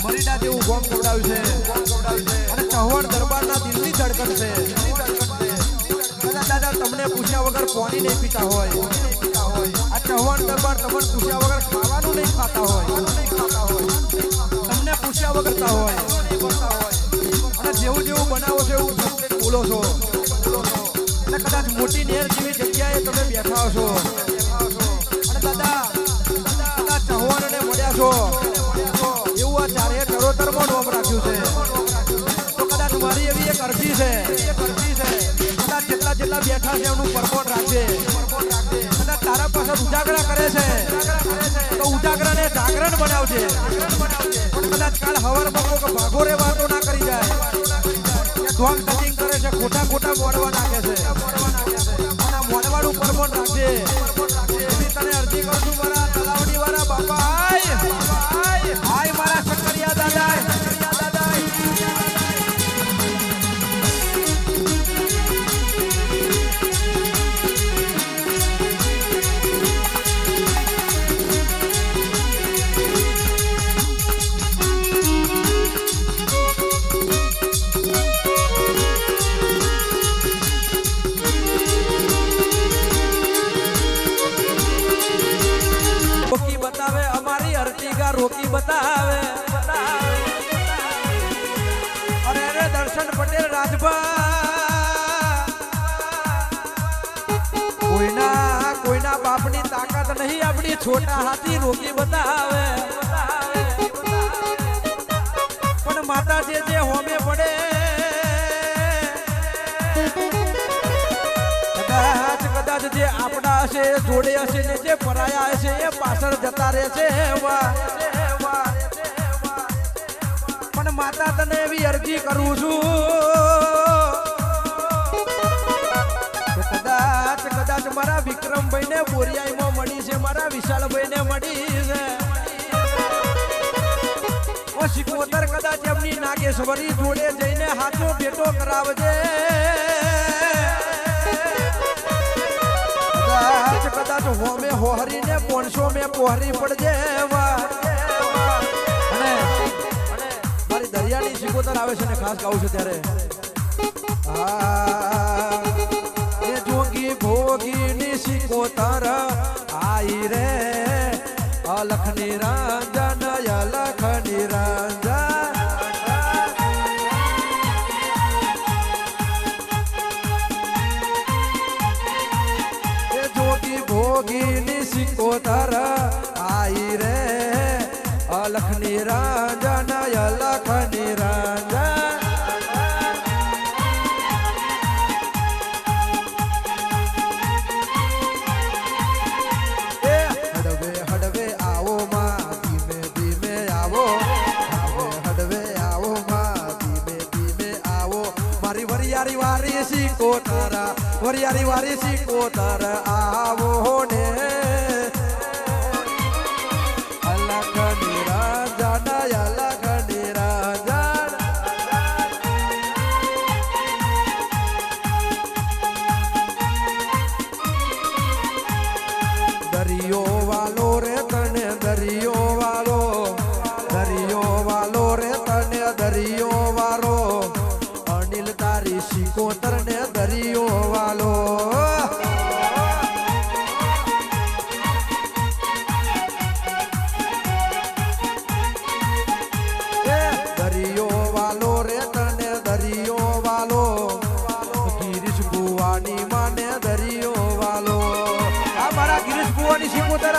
મરીડા જેવું ગોમ કવડાવ્યું છે અને ચૌહાણ દરબારના દિલની ધડકન છે દાદા તમને પૂછ્યા વગર પાણી નહીં પીતા હોય આ ચૌહાણ દરબાર તમને પૂછ્યા વગર ખાવાનું નહીં ખાતા હોય તમને પૂછ્યા વગરતા હોય અને જેવું જેવું બનાવો છો એવું બોલો છો અને કદાચ મોટી નહેર જેવી જગ્યાએ તમે બેઠા છો અને દાદા ચૌહાણને મળ્યા છો એવું આ ચારે ચરોતરમાં નોમ રાખ્યું છે તો કદાચ મારી એવી એક અરજી છે કદાચ જેટલા બેઠા છે એનું પરમોટ રાખજે કદાચ તારા પાસે ઉજાગરા કરે છે તો ઉજાગરાને જાગરણ બનાવજે કદાચ કાલ હવારમાં કોક ભાગોરે વાતો ના કરી જાય કે ધોમ કટિંગ કરે છે ખોટા મોડવા નાખે છે અને મોડવાળું પરમોટ રાખજે એવી તને અરજી કરું છું મારા તલાવડી વાળા બાપા હાય મારા શંકરિયા દાદા રોકી બતાવે અરે રે દર્શન પટેલ રાજભા કોઈના બાપની તાકાત નહીં આપણી છોટા હાથી રોકી બતાવે પણ માતા જે હોમે પડે કદાચ જે આપણા હશે જોડે હશે ને જે પરાયા હશે એ પાછળ જતા રહે છે પણ માતા તને એવી અરજી કરું છું કદાચ મારા વિક્રમભાઈ ને બોરિયાઈમાં મળી છે મારા વિશાલભાઈ ને મળી છે ઓ શિકોતર કદાચ એમની નાગેશ્વરી જોડે જઈને હાથો ભેટો કરાવજે કદાચ હોમે હોહરીને 500 મેં પોહરી પડજે અને મારી દરિયાની શિકોતર આવે છે ને ખાસ ગાવું છે ત્યારે એ જોગી ભોગીની શિકોતર આઈ રે અલખ નિરંજન અલખ નિરંજન ભોગીની શિકોતર આઈ રે અલખ નિરંજન અલખ નિરંજન હડવે આવો માં ધીમે ધીમે આવો હડવે આવો માં ધીમે આવો મારી વરિયારી વારી શિકોતર વરિયારી વારી શિકોતર આવો ને અલખ નિરંજન અલખ નિરંજન દરિયો વાલો રે તને દરિયો વાલો રે તને દરિયો વાલો અનિલ તારી શિકોતર ને દરિયો વાલો દરિયો વાલો રે તને દરિયો વાલો ગિરીશ ભુવાની માને દરિયો વાલો આ મારા ગિરીશ ભુવાની શિકોતર